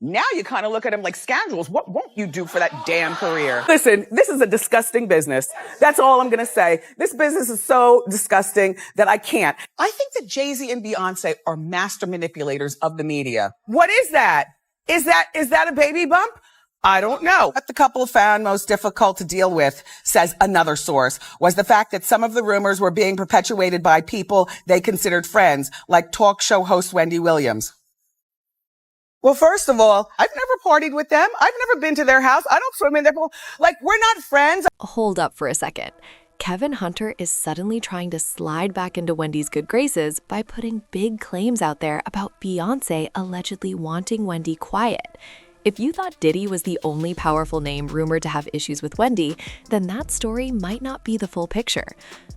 Now you kind of look at them like scoundrels. What won't you do for that damn career? Listen, this is a disgusting business. That's all I'm going to say. This business is so disgusting that I can't. I think that JayZ and Beyonce are master manipulators of the media. What is that? Is that a baby bump? I don't know. What the couple found most difficult to deal with, says another source, was the fact that some of the rumors were being perpetuated by people they considered friends, like talk show host Wendy Williams. Well, first of all, I've never partied with them. I've never been to their house. I don't swim in their pool. Like, we're not friends. Hold up for a second. Kevin Hunter is suddenly trying to slide back into Wendy's good graces by putting big claims out there about Beyonce allegedly wanting Wendy quiet. If you thought Diddy was the only powerful name rumored to have issues with Wendy, then that story might not be the full picture.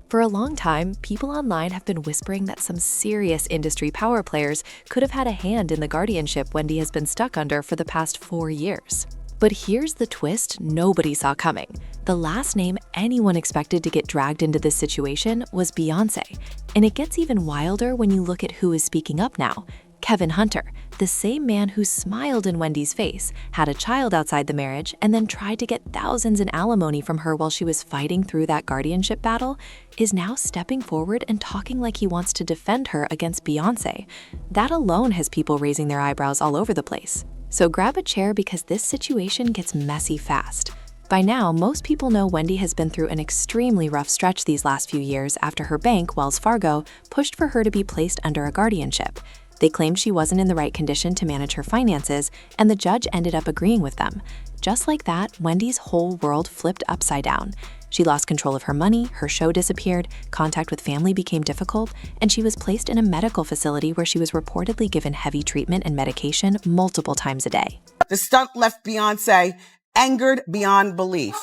For a long time, people online have been whispering that some serious industry power players could have had a hand in the guardianship Wendy has been stuck under for the past 4 years. But here's the twist nobody saw coming. The last name anyone expected to get dragged into this situation was Beyonce. And it gets even wilder when you look at who is speaking up now. Kevin Hunter, the same man who smiled in Wendy's face, had a child outside the marriage, and then tried to get thousands in alimony from her while she was fighting through that guardianship battle, is now stepping forward and talking like he wants to defend her against Beyonce. That alone has people raising their eyebrows all over the place. So grab a chair because this situation gets messy fast. By now, most people know Wendy has been through an extremely rough stretch these last few years after her bank, Wells Fargo, pushed for her to be placed under a guardianship. They claimed she wasn't in the right condition to manage her finances, and the judge ended up agreeing with them. Just like that, Wendy's whole world flipped upside down. She lost control of her money, her show disappeared, contact with family became difficult, and she was placed in a medical facility where she was reportedly given heavy treatment and medication multiple times a day. The stunt left Beyonce angered beyond belief.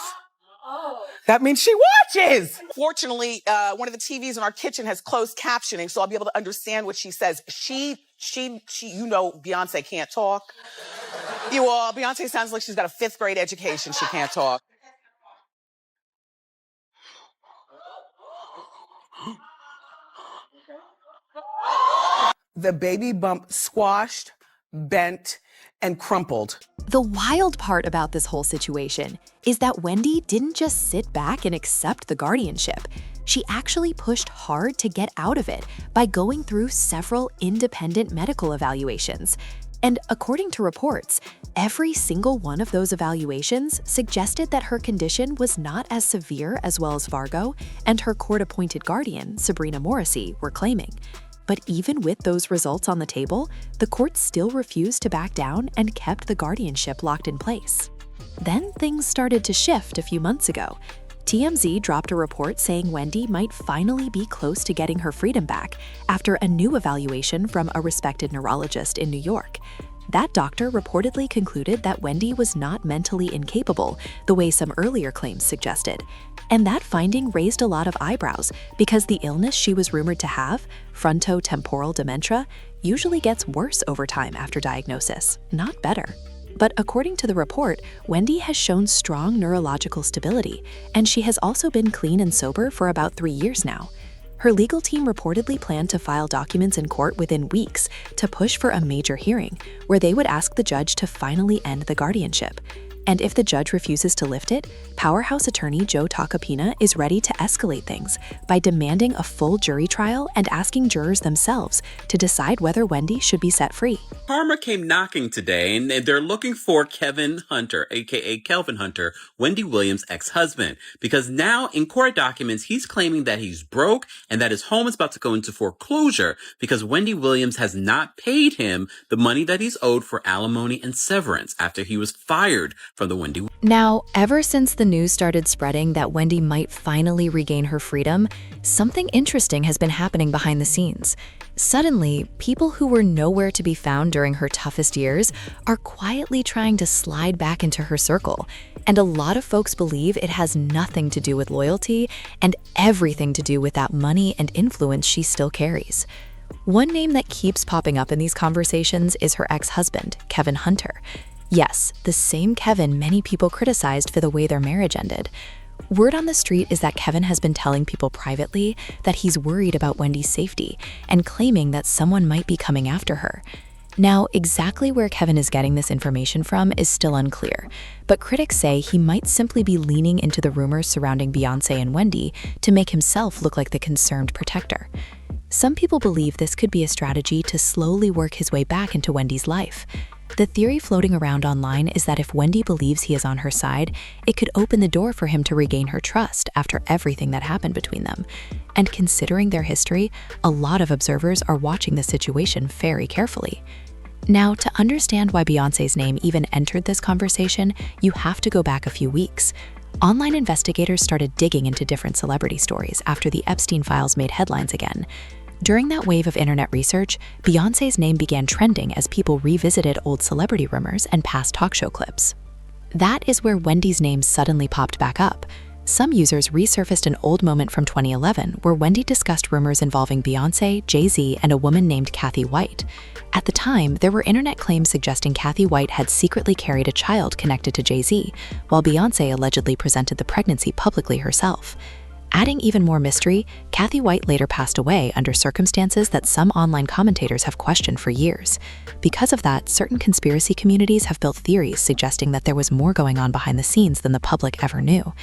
That means she watches. Fortunately, one of the TVs in our kitchen has closed captioning, so I'll be able to understand what she says. You know, Beyonce can't talk. Beyonce sounds like she's got a 5th grade education. She can't talk. The baby bump squashed, bent, and crumpled. The wild part about this whole situation is that Wendy didn't just sit back and accept the guardianship. She actually pushed hard to get out of it by going through several independent medical evaluations. And according to reports, every single one of those evaluations suggested that her condition was not as severe as Wells Fargo and her court-appointed guardian, Sabrina Morrissey, were claiming. But even with those results on the table, the court still refused to back down and kept the guardianship locked in place. Then things started to shift a few months ago. TMZ dropped a report saying Wendy might finally be close to getting her freedom back after a new evaluation from a respected neurologist in New York. That doctor reportedly concluded that Wendy was not mentally incapable, the way some earlier claims suggested. And that finding raised a lot of eyebrows because the illness she was rumored to have, frontotemporal dementia, usually gets worse over time after diagnosis, not better. But according to the report, Wendy has shown strong neurological stability, and she has also been clean and sober for about 3 years now. Her legal team reportedly planned to file documents in court within weeks to push for a major hearing, where they would ask the judge to finally end the guardianship. And if the judge refuses to lift it, powerhouse attorney Joe Tacopina is ready to escalate things by demanding a full jury trial and asking jurors themselves to decide whether Wendy should be set free. Karma came knocking today, and they're looking for Kevin Hunter, aka Kelvin Hunter, Wendy Williams' ex-husband, because now in court documents, he's claiming that he's broke and that his home is about to go into foreclosure because Wendy Williams has not paid him the money that he's owed for alimony and severance after he was fired from the Wendy. Now, ever since the news started spreading that Wendy might finally regain her freedom, something interesting has been happening behind the scenes. Suddenly, people who were nowhere to be found during her toughest years are quietly trying to slide back into her circle. And a lot of folks believe it has nothing to do with loyalty and everything to do with that money and influence she still carries. One name that keeps popping up in these conversations is her ex-husband, Kevin Hunter. Yes, the same Kevin many people criticized for the way their marriage ended. Word on the street is that Kevin has been telling people privately that he's worried about Wendy's safety and claiming that someone might be coming after her. Now, exactly where Kevin is getting this information from is still unclear, but critics say he might simply be leaning into the rumors surrounding Beyonce and Wendy to make himself look like the concerned protector. Some people believe this could be a strategy to slowly work his way back into Wendy's life. The theory floating around online is that if Wendy believes he is on her side, it could open the door for him to regain her trust after everything that happened between them. And considering their history, a lot of observers are watching the situation very carefully. Now, to understand why Beyoncé's name even entered this conversation, you have to go back a few weeks. Online investigators started digging into different celebrity stories after the Epstein files made headlines again. During that wave of internet research, Beyoncé's name began trending as people revisited old celebrity rumors and past talk show clips. That is where Wendy's name suddenly popped back up. Some users resurfaced an old moment from 2011 where Wendy discussed rumors involving Beyoncé, JayZ, and a woman named Kathy White. At the time, there were internet claims suggesting Kathy White had secretly carried a child connected to JayZ, while Beyoncé allegedly presented the pregnancy publicly herself. Adding even more mystery, Kathy White later passed away under circumstances that some online commentators have questioned for years. Because of that, certain conspiracy communities have built theories suggesting that there was more going on behind the scenes than the public ever knew.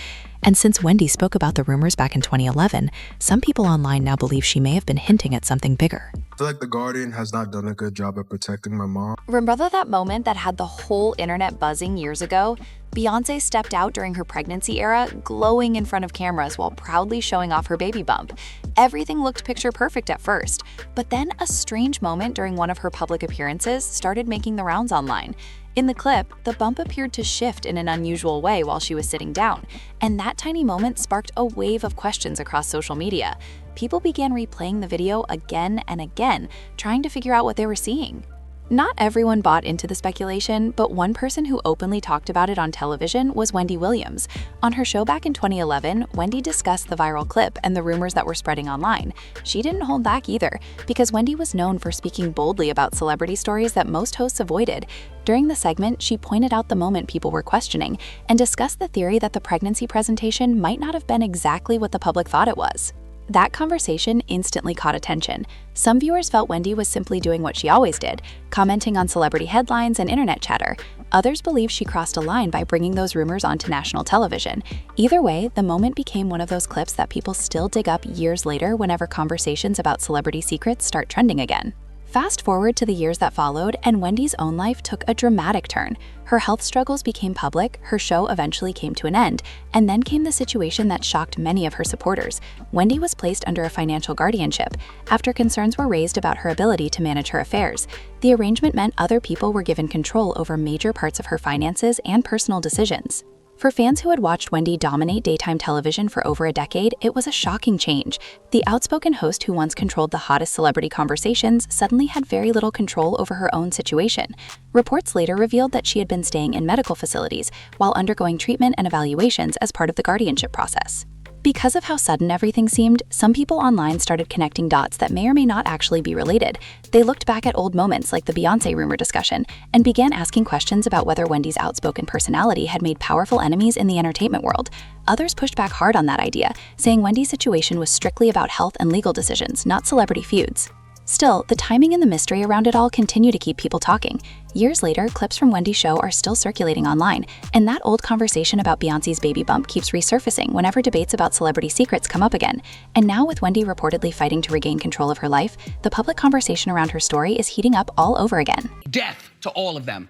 And since Wendy spoke about the rumors back in 2011, some people online now believe she may have been hinting at something bigger. I feel like the Guardian has not done a good job at protecting my mom. Remember that moment that had the whole internet buzzing years ago? Beyoncé stepped out during her pregnancy era, glowing in front of cameras while proudly showing off her baby bump. Everything looked picture perfect at first, but then a strange moment during one of her public appearances started making the rounds online. In the clip, the bump appeared to shift in an unusual way while she was sitting down, and that tiny moment sparked a wave of questions across social media. People began replaying the video again and again, trying to figure out what they were seeing. Not everyone bought into the speculation, but one person who openly talked about it on television was Wendy Williams. On her show back in 2011, Wendy discussed the viral clip and the rumors that were spreading online. She didn't hold back either, because Wendy was known for speaking boldly about celebrity stories that most hosts avoided. During the segment, she pointed out the moment people were questioning and discussed the theory that the pregnancy presentation might not have been exactly what the public thought it was. That conversation instantly caught attention. Some viewers felt Wendy was simply doing what she always did, commenting on celebrity headlines and internet chatter. Others believe she crossed a line by bringing those rumors onto national television. Either way, the moment became one of those clips that people still dig up years later whenever conversations about celebrity secrets start trending again. Fast forward to the years that followed, and Wendy's own life took a dramatic turn. Her health struggles became public, her show eventually came to an end, and then came the situation that shocked many of her supporters. Wendy was placed under a financial guardianship after concerns were raised about her ability to manage her affairs. The arrangement meant other people were given control over major parts of her finances and personal decisions. For fans who had watched Wendy dominate daytime television for over a decade, it was a shocking change. The outspoken host who once controlled the hottest celebrity conversations suddenly had very little control over her own situation. Reports later revealed that she had been staying in medical facilities while undergoing treatment and evaluations as part of the guardianship process. Because of how sudden everything seemed, some people online started connecting dots that may or may not actually be related. They looked back at old moments like the Beyonce rumor discussion and began asking questions about whether Wendy's outspoken personality had made powerful enemies in the entertainment world. Others pushed back hard on that idea, saying Wendy's situation was strictly about health and legal decisions, not celebrity feuds. Still, the timing and the mystery around it all continue to keep people talking. Years later, clips from Wendy's show are still circulating online, and that old conversation about Beyoncé's baby bump keeps resurfacing whenever debates about celebrity secrets come up again. And now with Wendy reportedly fighting to regain control of her life, the public conversation around her story is heating up all over again. Death to all of them.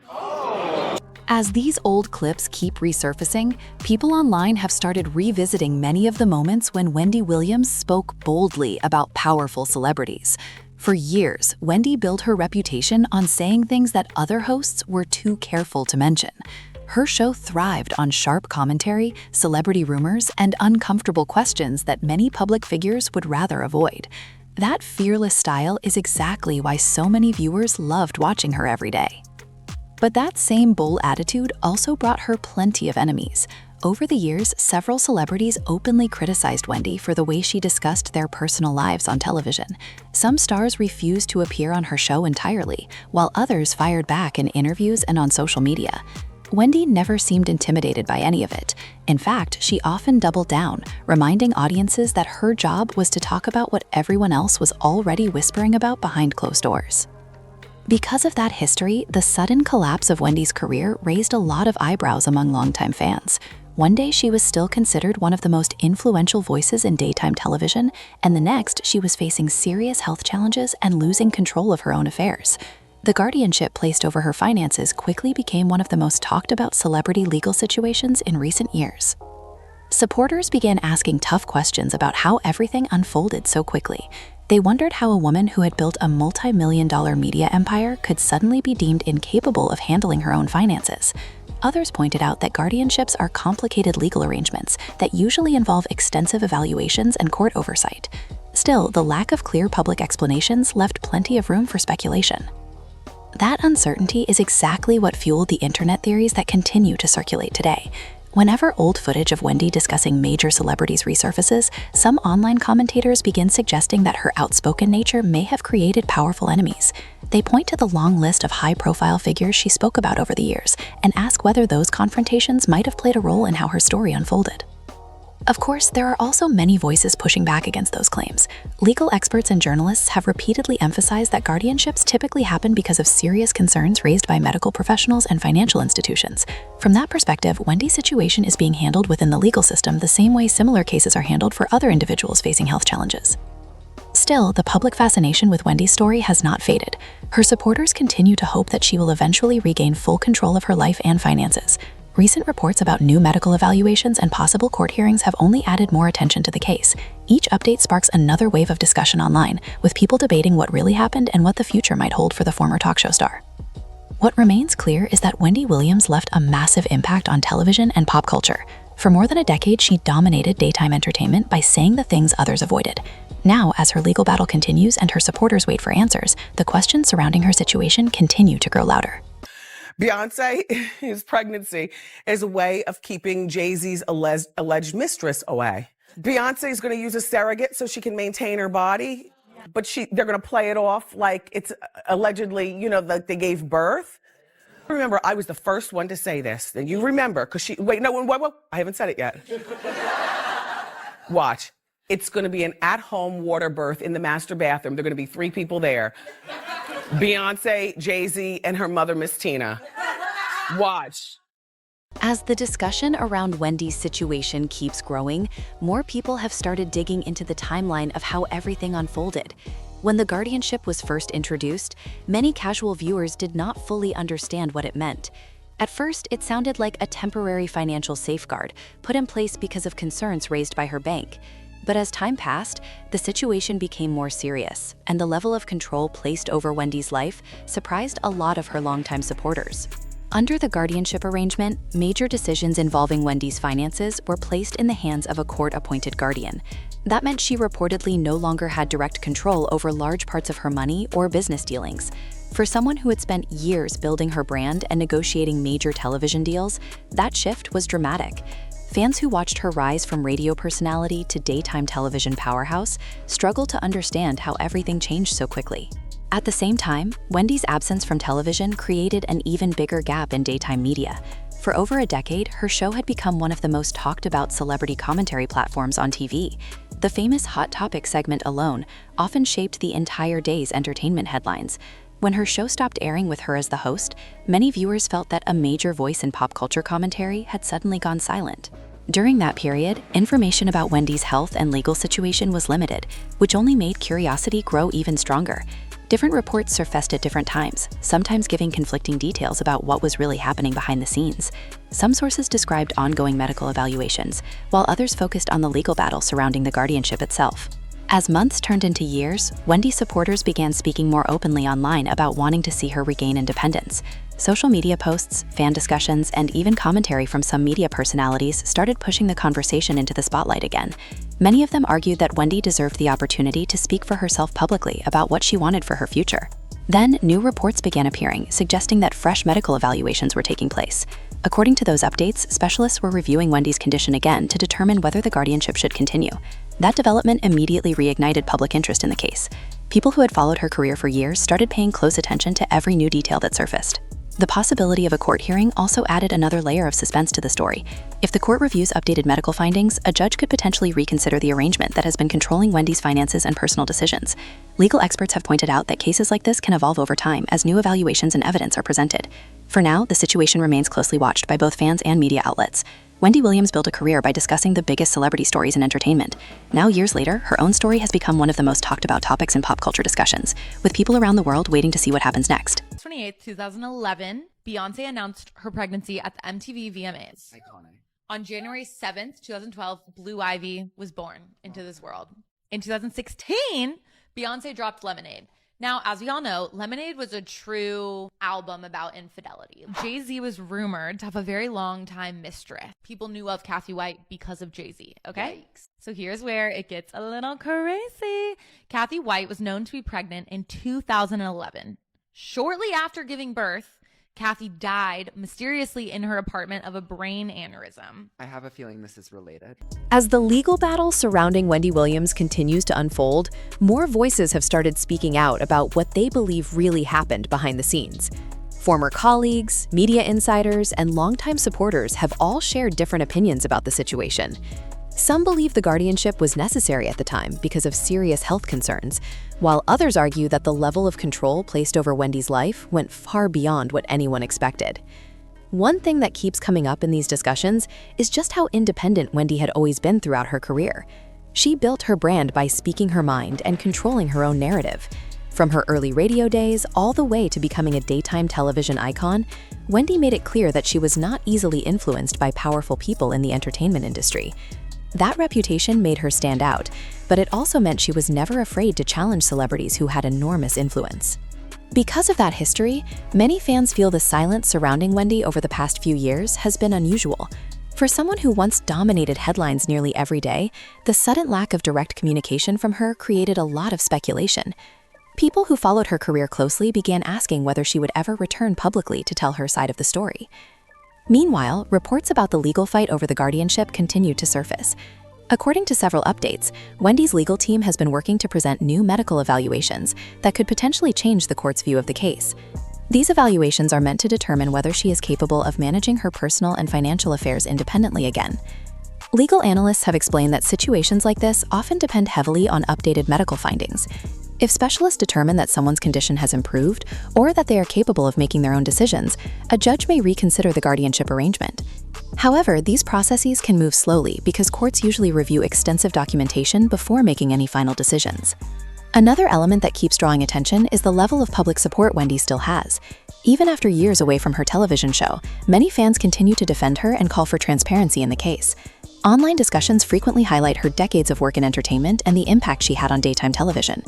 As these old clips keep resurfacing, people online have started revisiting many of the moments when Wendy Williams spoke boldly about powerful celebrities. For years, Wendy built her reputation on saying things that other hosts were too careful to mention. Her show thrived on sharp commentary, celebrity rumors, and uncomfortable questions that many public figures would rather avoid. That fearless style is exactly why so many viewers loved watching her every day. But that same bold attitude also brought her plenty of enemies. Over the years, several celebrities openly criticized Wendy for the way she discussed their personal lives on television. Some stars refused to appear on her show entirely, while others fired back in interviews and on social media. Wendy never seemed intimidated by any of it. In fact, she often doubled down, reminding audiences that her job was to talk about what everyone else was already whispering about behind closed doors. Because of that history, the sudden collapse of Wendy's career raised a lot of eyebrows among longtime fans. One day she was still considered one of the most influential voices in daytime television, and the next she was facing serious health challenges and losing control of her own affairs. The guardianship placed over her finances quickly became one of the most talked about celebrity legal situations in recent years. Supporters began asking tough questions about how everything unfolded so quickly. They wondered how a woman who had built a multi-million-dollar media empire could suddenly be deemed incapable of handling her own finances. Others pointed out that guardianships are complicated legal arrangements that usually involve extensive evaluations and court oversight. Still, the lack of clear public explanations left plenty of room for speculation. That uncertainty is exactly what fueled the internet theories that continue to circulate today. Whenever old footage of Wendy discussing major celebrities resurfaces, some online commentators begin suggesting that her outspoken nature may have created powerful enemies. They point to the long list of high-profile figures she spoke about over the years and ask whether those confrontations might have played a role in how her story unfolded. Of course, there are also many voices pushing back against those claims. Legal experts and journalists have repeatedly emphasized that guardianships typically happen because of serious concerns raised by medical professionals and financial institutions. From that perspective, Wendy's situation is being handled within the legal system the same way similar cases are handled for other individuals facing health challenges. Still, the public fascination with Wendy's story has not faded. Her supporters continue to hope that she will eventually regain full control of her life and finances. Recent reports about new medical evaluations and possible court hearings have only added more attention to the case. Each update sparks another wave of discussion online, with people debating what really happened and what the future might hold for the former talk show star. What remains clear is that Wendy Williams left a massive impact on television and pop culture. For more than a decade, she dominated daytime entertainment by saying the things others avoided. Now, as her legal battle continues and her supporters wait for answers, the questions surrounding her situation continue to grow louder. Beyonce's pregnancy is a way of keeping Jay-Z's alleged mistress away. Beyonce is going to use a surrogate so she can maintain her body, but they're going to play it off like it's allegedly, like they gave birth. Remember, I was the first one to say this, and you remember, because wait, I haven't said it yet. Watch. It's going to be an at-home water birth in the master bathroom. There are going to be 3 people there. Beyonce, Jay-Z, and her mother, Miss Tina. Watch. As the discussion around Wendy's situation keeps growing, more people have started digging into the timeline of how everything unfolded. When the guardianship was first introduced, many casual viewers did not fully understand what it meant. At first, it sounded like a temporary financial safeguard put in place because of concerns raised by her bank. But as time passed, the situation became more serious, and the level of control placed over Wendy's life surprised a lot of her longtime supporters. Under the guardianship arrangement, major decisions involving Wendy's finances were placed in the hands of a court-appointed guardian. That meant she reportedly no longer had direct control over large parts of her money or business dealings. For someone who had spent years building her brand and negotiating major television deals, that shift was dramatic. Fans who watched her rise from radio personality to daytime television powerhouse struggled to understand how everything changed so quickly. At the same time, Wendy's absence from television created an even bigger gap in daytime media. For over a decade, her show had become one of the most talked about celebrity commentary platforms on TV. The famous Hot Topic segment alone often shaped the entire day's entertainment headlines. When her show stopped airing with her as the host, many viewers felt that a major voice in pop culture commentary had suddenly gone silent. During that period, information about Wendy's health and legal situation was limited, which only made curiosity grow even stronger. Different reports surfaced at different times, sometimes giving conflicting details about what was really happening behind the scenes. Some sources described ongoing medical evaluations, while others focused on the legal battle surrounding the guardianship itself. As months turned into years, Wendy's supporters began speaking more openly online about wanting to see her regain independence. Social media posts, fan discussions, and even commentary from some media personalities started pushing the conversation into the spotlight again. Many of them argued that Wendy deserved the opportunity to speak for herself publicly about what she wanted for her future. Then, new reports began appearing, suggesting that fresh medical evaluations were taking place. According to those updates, specialists were reviewing Wendy's condition again to determine whether the guardianship should continue. That development immediately reignited public interest in the case. People who had followed her career for years started paying close attention to every new detail that surfaced. The possibility of a court hearing also added another layer of suspense to the story. If the court reviews updated medical findings, a judge could potentially reconsider the arrangement that has been controlling Wendy's finances and personal decisions. Legal experts have pointed out that cases like this can evolve over time as new evaluations and evidence are presented. For now, the situation remains closely watched by both fans and media outlets. Wendy Williams built a career by discussing the biggest celebrity stories in entertainment. Now, years later, her own story has become one of the most talked about topics in pop culture discussions, with people around the world waiting to see what happens next. 28th, 2011, Beyonce announced her pregnancy at the MTV VMAs. Iconic. On January 7th, 2012, Blue Ivy was born into this world. In 2016, Beyonce dropped Lemonade. Now, as we all know, Lemonade was a true album about infidelity. JayZ was rumored to have a very long time mistress. People knew of Kathy White because of JayZ, okay? Yikes. So here's where it gets a little crazy. Kathy White was known to be pregnant in 2011. Shortly after giving birth, Kathy died mysteriously in her apartment of a brain aneurysm. I have a feeling this is related. As the legal battle surrounding Wendy Williams continues to unfold, more voices have started speaking out about what they believe really happened behind the scenes. Former colleagues, media insiders, and longtime supporters have all shared different opinions about the situation. Some believe the guardianship was necessary at the time because of serious health concerns, while others argue that the level of control placed over Wendy's life went far beyond what anyone expected. One thing that keeps coming up in these discussions is just how independent Wendy had always been throughout her career. She built her brand by speaking her mind and controlling her own narrative. From her early radio days all the way to becoming a daytime television icon, Wendy made it clear that she was not easily influenced by powerful people in the entertainment industry. That reputation made her stand out, but it also meant she was never afraid to challenge celebrities who had enormous influence. Because of that history, many fans feel the silence surrounding Wendy over the past few years has been unusual. For someone who once dominated headlines nearly every day, the sudden lack of direct communication from her created a lot of speculation. People who followed her career closely began asking whether she would ever return publicly to tell her side of the story. Meanwhile, reports about the legal fight over the guardianship continued to surface. According to several updates, Wendy's legal team has been working to present new medical evaluations that could potentially change the court's view of the case. These evaluations are meant to determine whether she is capable of managing her personal and financial affairs independently again. Legal analysts have explained that situations like this often depend heavily on updated medical findings. If specialists determine that someone's condition has improved or that they are capable of making their own decisions, a judge may reconsider the guardianship arrangement. However, these processes can move slowly because courts usually review extensive documentation before making any final decisions. Another element that keeps drawing attention is the level of public support Wendy still has. Even after years away from her television show, many fans continue to defend her and call for transparency in the case. Online discussions frequently highlight her decades of work in entertainment and the impact she had on daytime television.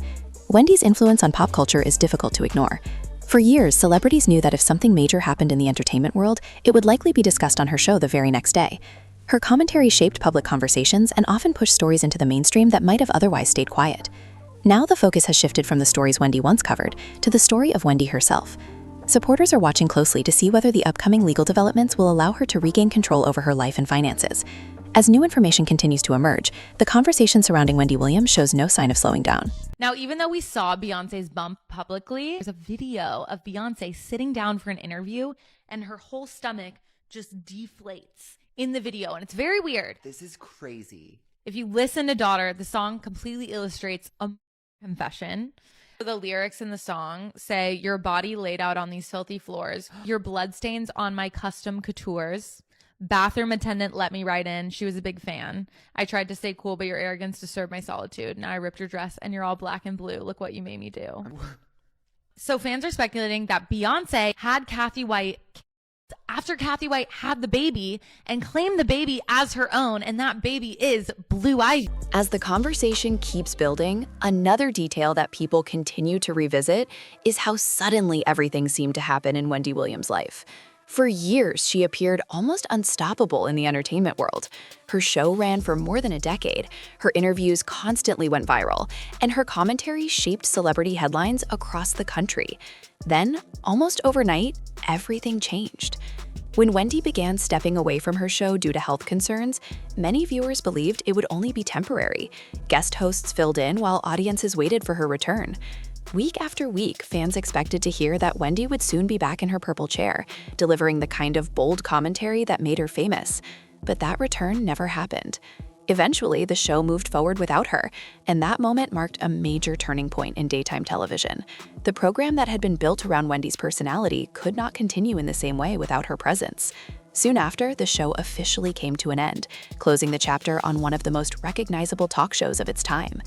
Wendy's influence on pop culture is difficult to ignore. For years, celebrities knew that if something major happened in the entertainment world, it would likely be discussed on her show the very next day. Her commentary shaped public conversations and often pushed stories into the mainstream that might have otherwise stayed quiet. Now the focus has shifted from the stories Wendy once covered to the story of Wendy herself. Supporters are watching closely to see whether the upcoming legal developments will allow her to regain control over her life and finances. As new information continues to emerge, the conversation surrounding Wendy Williams shows no sign of slowing down. Now, even though we saw Beyonce's bump publicly, there's a video of Beyonce sitting down for an interview and her whole stomach just deflates in the video. And it's very weird. This is crazy. If you listen to Daughter, the song completely illustrates a confession. The lyrics in the song say, "Your body laid out on these filthy floors, your bloodstains on my custom coutures. Bathroom attendant let me right in. She was a big fan. I tried to stay cool, but your arrogance disturbed my solitude. Now I ripped your dress and you're all black and blue. Look what you made me do." So fans are speculating that Beyonce had Kathy White after Kathy White had the baby and claimed the baby as her own, and that baby is Blue Ivy. As the conversation keeps building, another detail that people continue to revisit is how suddenly everything seemed to happen in Wendy Williams' life. For years, she appeared almost unstoppable in the entertainment world. Her show ran for more than a decade, her interviews constantly went viral, and her commentary shaped celebrity headlines across the country. Then, almost overnight, everything changed. When Wendy began stepping away from her show due to health concerns, many viewers believed it would only be temporary. Guest hosts filled in while audiences waited for her return. Week after week, fans expected to hear that Wendy would soon be back in her purple chair, delivering the kind of bold commentary that made her famous. But that return never happened. Eventually, the show moved forward without her, and that moment marked a major turning point in daytime television. The program that had been built around Wendy's personality could not continue in the same way without her presence. Soon after, the show officially came to an end, closing the chapter on one of the most recognizable talk shows of its time.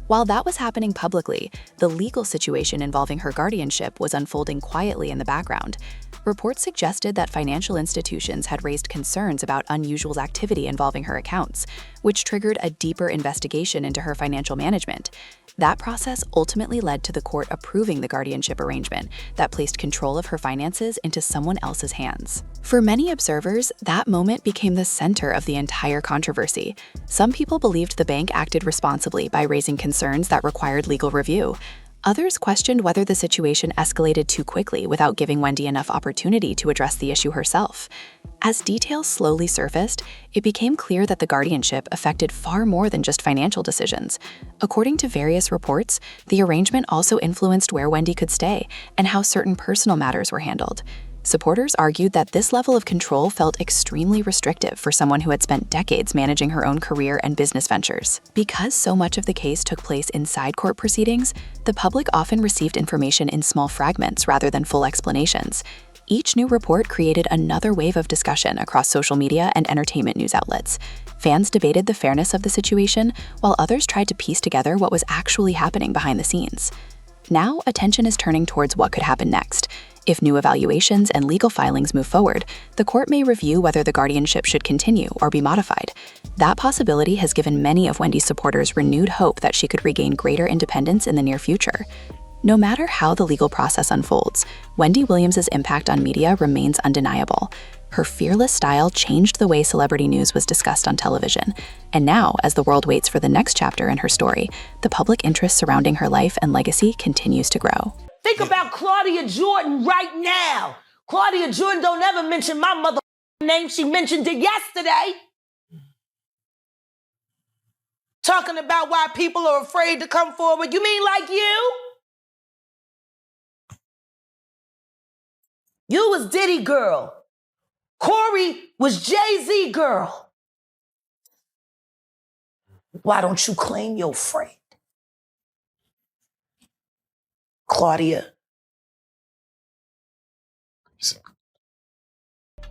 While that was happening publicly, the legal situation involving her guardianship was unfolding quietly in the background. Reports suggested that financial institutions had raised concerns about unusual activity involving her accounts, which triggered a deeper investigation into her financial management. That process ultimately led to the court approving the guardianship arrangement that placed control of her finances into someone else's hands. For many observers, that moment became the center of the entire controversy. Some people believed the bank acted responsibly by raising concerns that required legal review. Others questioned whether the situation escalated too quickly without giving Wendy enough opportunity to address the issue herself. As details slowly surfaced, it became clear that the guardianship affected far more than just financial decisions. According to various reports, the arrangement also influenced where Wendy could stay and how certain personal matters were handled. Supporters argued that this level of control felt extremely restrictive for someone who had spent decades managing her own career and business ventures. Because so much of the case took place inside court proceedings, the public often received information in small fragments rather than full explanations. Each new report created another wave of discussion across social media and entertainment news outlets. Fans debated the fairness of the situation, while others tried to piece together what was actually happening behind the scenes. Now, attention is turning towards what could happen next. If new evaluations and legal filings move forward, the court may review whether the guardianship should continue or be modified. That possibility has given many of Wendy's supporters renewed hope that she could regain greater independence in the near future. No matter how the legal process unfolds, Wendy Williams' impact on media remains undeniable. Her fearless style changed the way celebrity news was discussed on television. And now, as the world waits for the next chapter in her story, the public interest surrounding her life and legacy continues to grow. Think about Claudia Jordan right now. Claudia Jordan don't ever mention my mother name. She mentioned it yesterday. Talking about why people are afraid to come forward. You mean like you? You was Diddy girl. Corey was JayZ girl. Why don't you claim your friend? Claudia.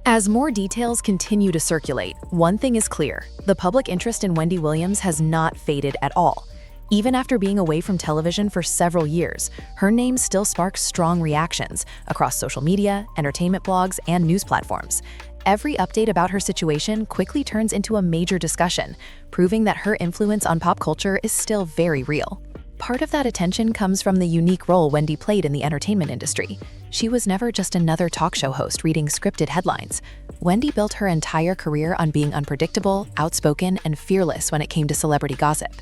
As more details continue to circulate, one thing is clear: the public interest in Wendy Williams has not faded at all. Even after being away from television for several years, her name still sparks strong reactions across social media, entertainment blogs, and news platforms. Every update about her situation quickly turns into a major discussion, proving that her influence on pop culture is still very real. Part of that attention comes from the unique role Wendy played in the entertainment industry. She was never just another talk show host reading scripted headlines. Wendy built her entire career on being unpredictable, outspoken, and fearless when it came to celebrity gossip.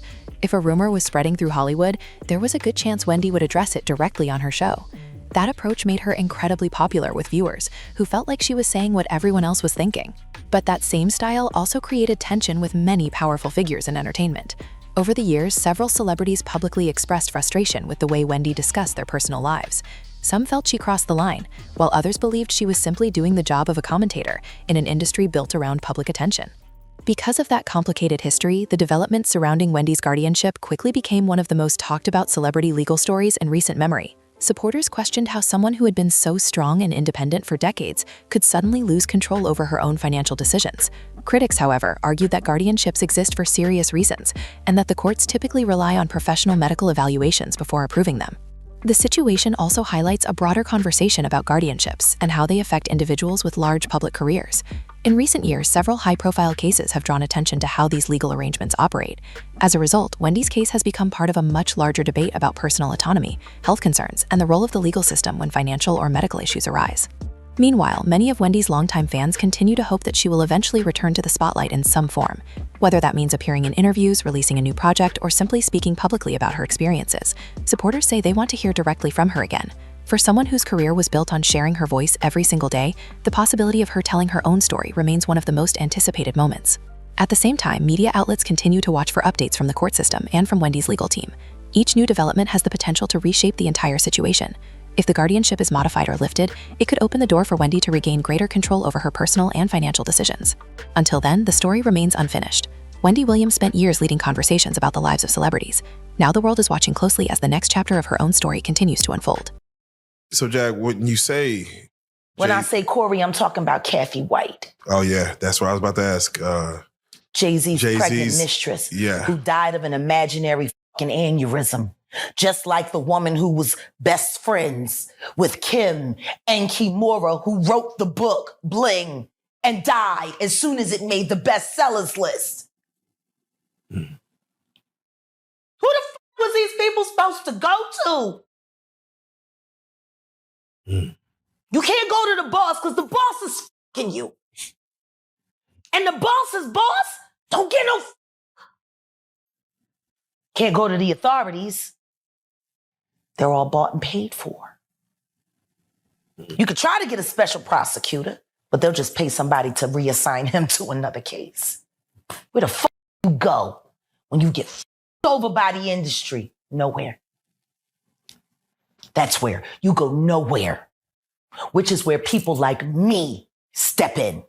If a rumor was spreading through Hollywood, there was a good chance Wendy would address it directly on her show. That approach made her incredibly popular with viewers, who felt like she was saying what everyone else was thinking. But that same style also created tension with many powerful figures in entertainment. Over the years, several celebrities publicly expressed frustration with the way Wendy discussed their personal lives. Some felt she crossed the line, while others believed she was simply doing the job of a commentator in an industry built around public attention. Because of that complicated history, the developments surrounding Wendy's guardianship quickly became one of the most talked about celebrity legal stories in recent memory. Supporters questioned how someone who had been so strong and independent for decades could suddenly lose control over her own financial decisions. Critics, however, argued that guardianships exist for serious reasons and that the courts typically rely on professional medical evaluations before approving them. The situation also highlights a broader conversation about guardianships and how they affect individuals with large public careers. In recent years, several high-profile cases have drawn attention to how these legal arrangements operate. As a result, Wendy's case has become part of a much larger debate about personal autonomy, health concerns, and the role of the legal system when financial or medical issues arise. Meanwhile, many of Wendy's longtime fans continue to hope that she will eventually return to the spotlight in some form, whether that means appearing in interviews, releasing a new project, or simply speaking publicly about her experiences. Supporters say they want to hear directly from her again. For someone whose career was built on sharing her voice every single day, the possibility of her telling her own story remains one of the most anticipated moments. At the same time, media outlets continue to watch for updates from the court system and from Wendy's legal team. Each new development has the potential to reshape the entire situation. If the guardianship is modified or lifted, it could open the door for Wendy to regain greater control over her personal and financial decisions. Until then, the story remains unfinished. Wendy Williams spent years leading conversations about the lives of celebrities. Now the world is watching closely as the next chapter of her own story continues to unfold. So, Jack, when you say... When I say Corey, I'm talking about Kathy White. Oh, yeah. That's what I was about to ask. JayZ's pregnant mistress, who died of an imaginary fucking aneurysm. Just like the woman who was best friends with Kim and Kimura, who wrote the book Bling and died as soon as it made the bestsellers list. Who the fuck was these people supposed to go to? You can't go to the boss because the boss is fucking you. And the boss's boss don't get no... Can't go to the authorities. They're all bought and paid for. You could try to get a special prosecutor, but they'll just pay somebody to reassign him to another case. Where the fuck you go when you get fucked over by the industry? Nowhere. That's where you go nowhere, which is where people like me step in.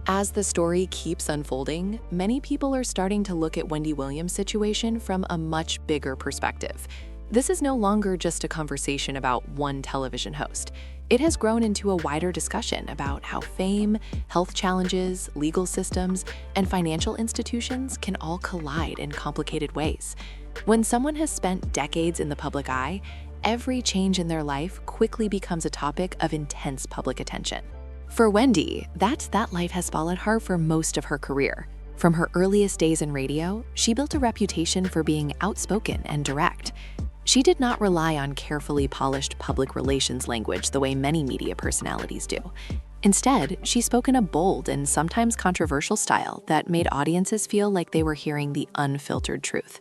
As the story keeps unfolding, many people are starting to look at Wendy Williams' situation from a much bigger perspective. This is no longer just a conversation about one television host. It has grown into a wider discussion about how fame, health challenges, legal systems, and financial institutions can all collide in complicated ways. When someone has spent decades in the public eye, every change in their life quickly becomes a topic of intense public attention. For Wendy, that life has followed her for most of her career. From her earliest days in radio, she built a reputation for being outspoken and direct. She did not rely on carefully polished public relations language the way many media personalities do. Instead, she spoke in a bold and sometimes controversial style that made audiences feel like they were hearing the unfiltered truth.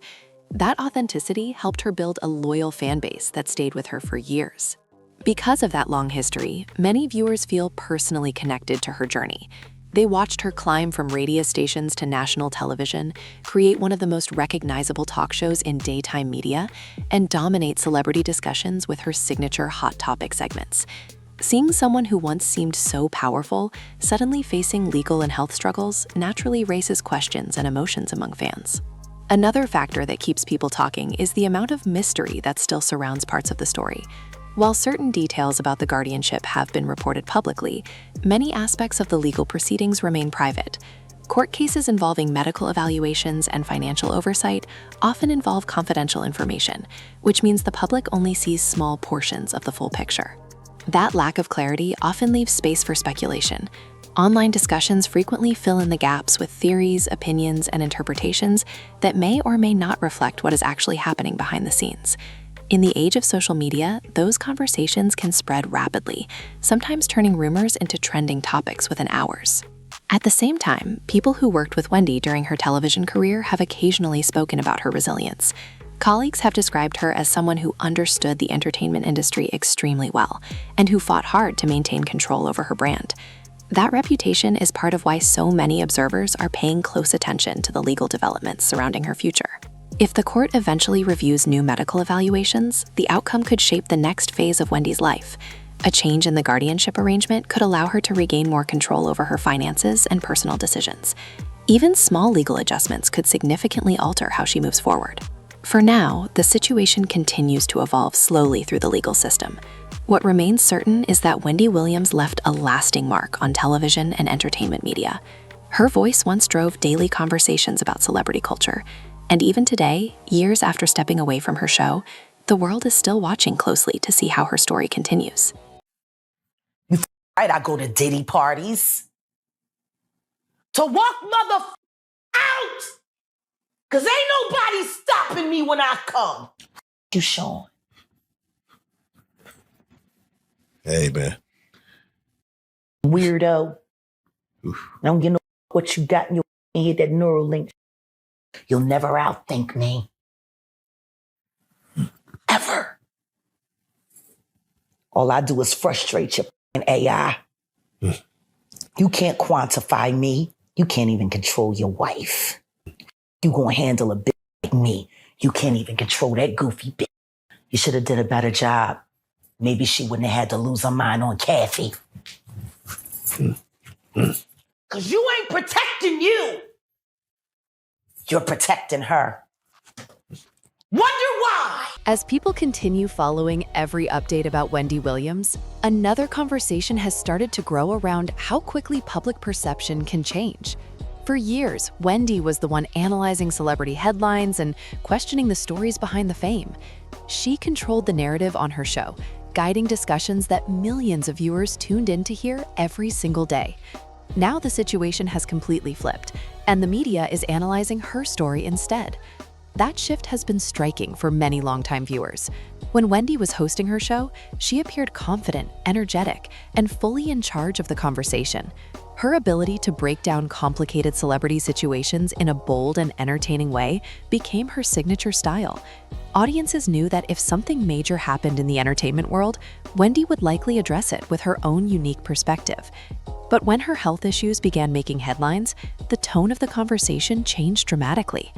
That authenticity helped her build a loyal fan base that stayed with her for years. Because of that long history, many viewers feel personally connected to her journey. They watched her climb from radio stations to national television, create one of the most recognizable talk shows in daytime media, and dominate celebrity discussions with her signature Hot Topic segments. Seeing someone who once seemed so powerful suddenly facing legal and health struggles naturally raises questions and emotions among fans. Another factor that keeps people talking is the amount of mystery that still surrounds parts of the story. While certain details about the guardianship have been reported publicly, many aspects of the legal proceedings remain private. Court cases involving medical evaluations and financial oversight often involve confidential information, which means the public only sees small portions of the full picture. That lack of clarity often leaves space for speculation. Online discussions frequently fill in the gaps with theories, opinions, and interpretations that may or may not reflect what is actually happening behind the scenes. In the age of social media, those conversations can spread rapidly, sometimes turning rumors into trending topics within hours. At the same time, people who worked with Wendy during her television career have occasionally spoken about her resilience. Colleagues have described her as someone who understood the entertainment industry extremely well and who fought hard to maintain control over her brand. That reputation is part of why so many observers are paying close attention to the legal developments surrounding her future. If the court eventually reviews new medical evaluations, the outcome could shape the next phase of Wendy's life. A change in the guardianship arrangement could allow her to regain more control over her finances and personal decisions. Even small legal adjustments could significantly alter how she moves forward. For now, the situation continues to evolve slowly through the legal system. What remains certain is that Wendy Williams left a lasting mark on television and entertainment media. Her voice once drove daily conversations about celebrity culture. And even today, years after stepping away from her show, the world is still watching closely to see how her story continues. You right, I go to Diddy parties. To walk mother out! Cause ain't nobody stopping me when I come. You, Sean. Hey, man. Weirdo. Oof. I don't get no what you got in your head, that Neuralink. You'll never outthink me. Ever. All I do is frustrate your AI. You can't quantify me. You can't even control your wife. You gonna handle a bitch like me. You can't even control that goofy bitch. You should have did a better job. Maybe she wouldn't have had to lose her mind on Kathy. Because you ain't protecting you. You're protecting her. Wonder why? As people continue following every update about Wendy Williams, another conversation has started to grow around how quickly public perception can change. For years, Wendy was the one analyzing celebrity headlines and questioning the stories behind the fame. She controlled the narrative on her show, guiding discussions that millions of viewers tuned in to hear every single day. Now the situation has completely flipped, and the media is analyzing her story instead. That shift has been striking for many longtime viewers. When Wendy was hosting her show, she appeared confident, energetic, and fully in charge of the conversation. Her ability to break down complicated celebrity situations in a bold and entertaining way became her signature style. Audiences knew that if something major happened in the entertainment world, Wendy would likely address it with her own unique perspective. But when her health issues began making headlines, the tone of the conversation changed dramatically.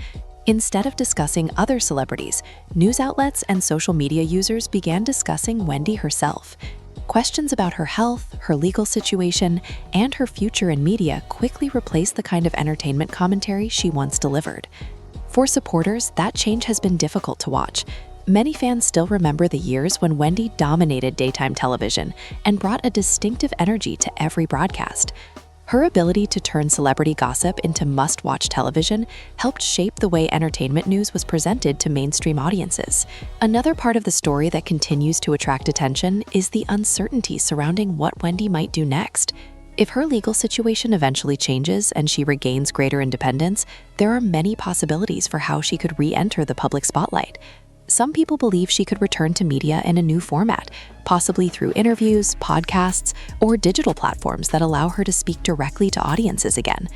Instead of discussing other celebrities, news outlets and social media users began discussing Wendy herself. Questions about her health, her legal situation, and her future in media quickly replaced the kind of entertainment commentary she once delivered. For supporters, that change has been difficult to watch. Many fans still remember the years when Wendy dominated daytime television and brought a distinctive energy to every broadcast. Her ability to turn celebrity gossip into must-watch television helped shape the way entertainment news was presented to mainstream audiences. Another part of the story that continues to attract attention is the uncertainty surrounding what Wendy might do next. If her legal situation eventually changes and she regains greater independence, there are many possibilities for how she could re-enter the public spotlight. Some people believe she could return to media in a new format, possibly through interviews, podcasts, or digital platforms that allow her to speak directly to audiences again.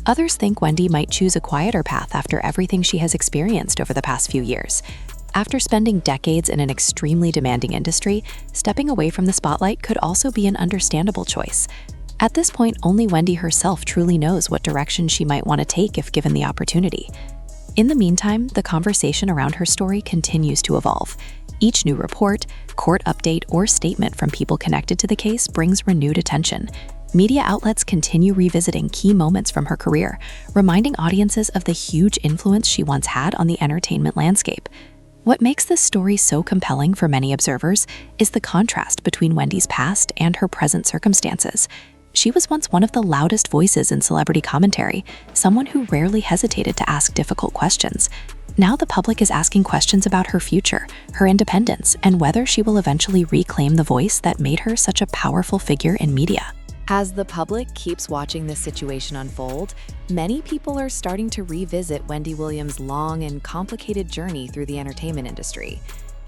Others think Wendy might choose a quieter path after everything she has experienced over the past few years. After spending decades in an extremely demanding industry, stepping away from the spotlight could also be an understandable choice. At this point, only Wendy herself truly knows what direction she might want to take if given the opportunity. In the meantime, the conversation around her story continues to evolve. Each new report, court update, or statement from people connected to the case brings renewed attention. Media outlets continue revisiting key moments from her career, reminding audiences of the huge influence she once had on the entertainment landscape. What makes this story so compelling for many observers is the contrast between Wendy's past and her present circumstances. She was once one of the loudest voices in celebrity commentary, someone who rarely hesitated to ask difficult questions. Now the public is asking questions about her future, her independence, and whether she will eventually reclaim the voice that made her such a powerful figure in media. As the public keeps watching this situation unfold, many people are starting to revisit Wendy Williams' long and complicated journey through the entertainment industry.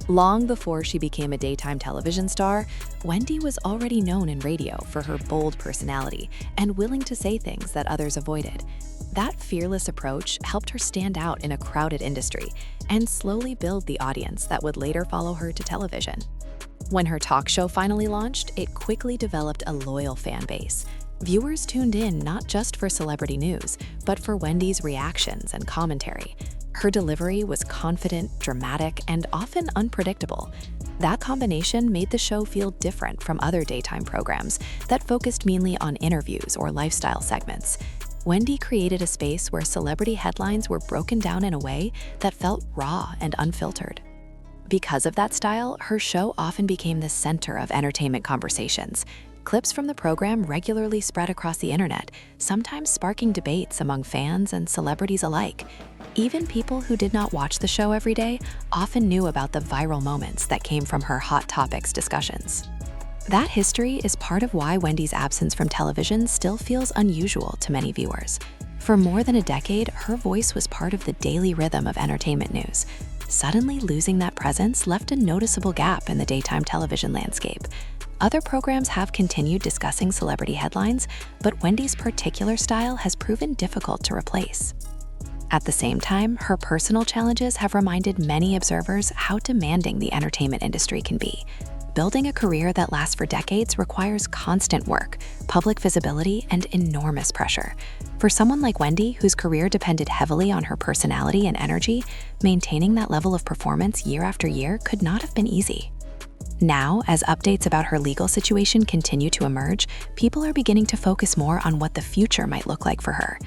Long before she became a daytime television star, Wendy was already known in radio for her bold personality and willing to say things that others avoided. That fearless approach helped her stand out in a crowded industry and slowly build the audience that would later follow her to television. When her talk show finally launched, it quickly developed a loyal fan base. Viewers tuned in not just for celebrity news, but for Wendy's reactions and commentary. Her delivery was confident, dramatic, and often unpredictable. That combination made the show feel different from other daytime programs that focused mainly on interviews or lifestyle segments. Wendy created a space where celebrity headlines were broken down in a way that felt raw and unfiltered. Because of that style, her show often became the center of entertainment conversations. Clips from the program regularly spread across the internet, sometimes sparking debates among fans and celebrities alike. Even people who did not watch the show every day often knew about the viral moments that came from her hot topics discussions. That history is part of why Wendy's absence from television still feels unusual to many viewers. For more than a decade, her voice was part of the daily rhythm of entertainment news. Suddenly losing that presence left a noticeable gap in the daytime television landscape. Other programs have continued discussing celebrity headlines, but Wendy's particular style has proven difficult to replace. At the same time, her personal challenges have reminded many observers how demanding the entertainment industry can be. building a career that lasts for decades requires constant work, public visibility, and enormous pressure. For someone like Wendy, whose career depended heavily on her personality and energy, maintaining that level of performance year after year could not have been easy. Now, as updates about her legal situation continue to emerge, people are beginning to focus more on what the future might look like for her.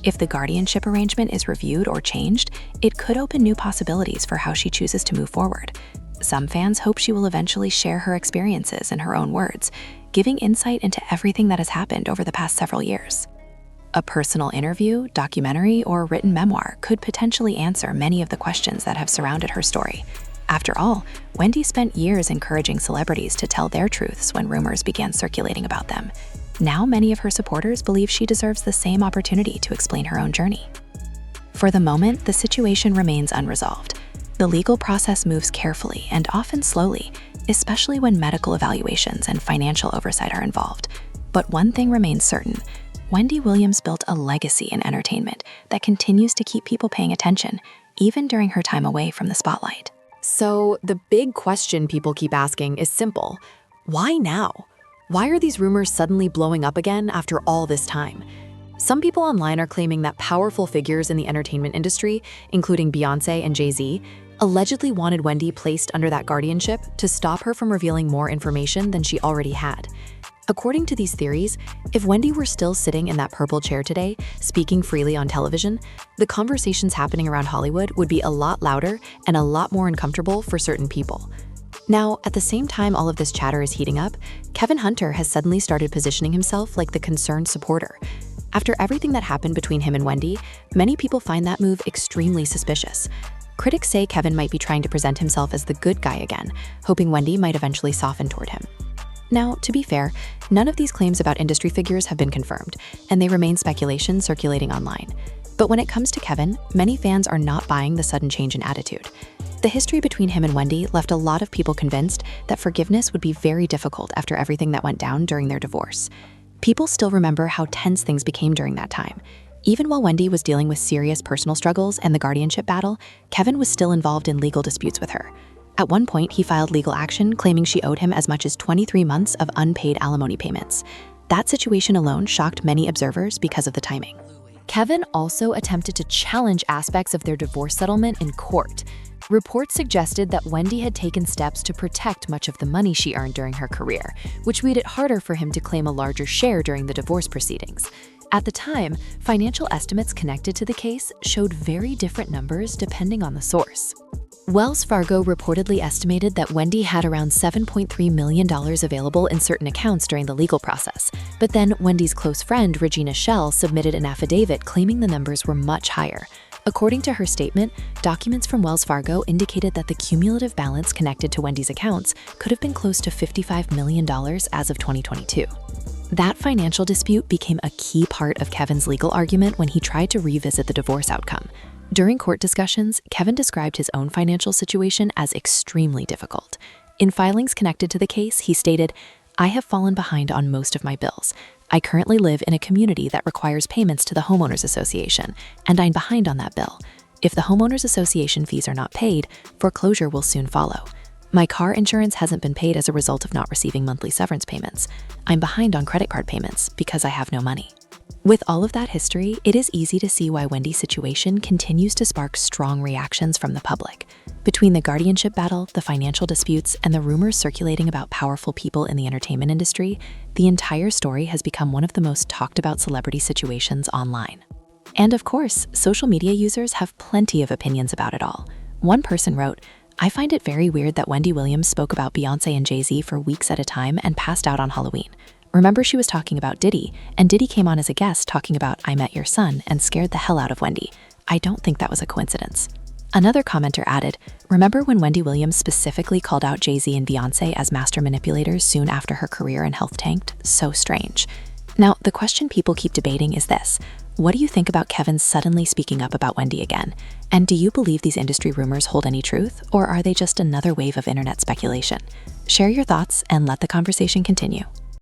If the guardianship arrangement is reviewed or changed, it could open new possibilities for how she chooses to move forward. Some fans hope she will eventually share her experiences in her own words, giving insight into everything that has happened over the past several years. A personal interview, documentary, or written memoir could potentially answer many of the questions that have surrounded her story. After all, Wendy spent years encouraging celebrities to tell their truths when rumors began circulating about them. Now many of her supporters believe she deserves the same opportunity to explain her own journey. For the moment, the situation remains unresolved. The legal process moves carefully and often slowly, especially when medical evaluations and financial oversight are involved. But one thing remains certain: Wendy Williams built a legacy in entertainment that continues to keep people paying attention, even during her time away from the spotlight. So the big question people keep asking is simple. Why now? Why are these rumors suddenly blowing up again after all this time? Some people online are claiming that powerful figures in the entertainment industry, including Beyonce and Jay-Z, allegedly wanted Wendy placed under that guardianship to stop her from revealing more information than she already had. According to these theories, if Wendy were still sitting in that purple chair today, speaking freely on television, the conversations happening around Hollywood would be a lot louder and a lot more uncomfortable for certain people. Now, at the same time all of this chatter is heating up, Kevin Hunter has suddenly started positioning himself like the concerned supporter. After everything that happened between him and Wendy, many people find that move extremely suspicious. Critics say Kevin might be trying to present himself as the good guy again, hoping Wendy might eventually soften toward him. Now, to be fair, none of these claims about industry figures have been confirmed, and they remain speculation circulating online. But when it comes to Kevin, many fans are not buying the sudden change in attitude. The history between him and Wendy left a lot of people convinced that forgiveness would be very difficult after everything that went down during their divorce. People still remember how tense things became during that time. Even while Wendy was dealing with serious personal struggles and the guardianship battle, Kevin was still involved in legal disputes with her. At one point, he filed legal action claiming she owed him as much as 23 months of unpaid alimony payments. That situation alone shocked many observers because of the timing. Kevin also attempted to challenge aspects of their divorce settlement in court. Reports suggested that Wendy had taken steps to protect much of the money she earned during her career, which made it harder for him to claim a larger share during the divorce proceedings. At the time, financial estimates connected to the case showed very different numbers depending on the source. Wells Fargo reportedly estimated that Wendy had around $7.3 million available in certain accounts during the legal process, but then Wendy's close friend Regina Shell submitted an affidavit claiming the numbers were much higher. According to her statement, documents from Wells Fargo indicated that the cumulative balance connected to Wendy's accounts could have been close to $55 million as of 2022. That financial dispute became a key part of Kevin's legal argument when he tried to revisit the divorce outcome. During court discussions, Kevin described his own financial situation as extremely difficult. In filings connected to the case, he stated, "I have fallen behind on most of my bills. I currently live in a community that requires payments to the homeowners association, and I'm behind on that bill. If the homeowners association fees are not paid, foreclosure will soon follow. My car insurance hasn't been paid as a result of not receiving monthly severance payments. I'm behind on credit card payments because I have no money." With all of that history, it is easy to see why Wendy's situation continues to spark strong reactions from the public. Between the guardianship battle, the financial disputes, and the rumors circulating about powerful people in the entertainment industry, the entire story has become one of the most talked about celebrity situations online. And of course, social media users have plenty of opinions about it all. One person wrote, "I find it very weird that Wendy Williams spoke about Beyonce and Jay-Z for weeks at a time and passed out on Halloween. Remember, she was talking about Diddy, and Diddy came on as a guest talking about 'I Met Your Son' and scared the hell out of Wendy. I don't think that was a coincidence." Another commenter added, "Remember when Wendy Williams specifically called out Jay-Z and Beyonce as master manipulators soon after her career and health tanked? So strange." Now, the question people keep debating is this: what do you think about Kevin suddenly speaking up about Wendy again? And do you believe these industry rumors hold any truth, or are they just another wave of internet speculation? Share your thoughts and let the conversation continue.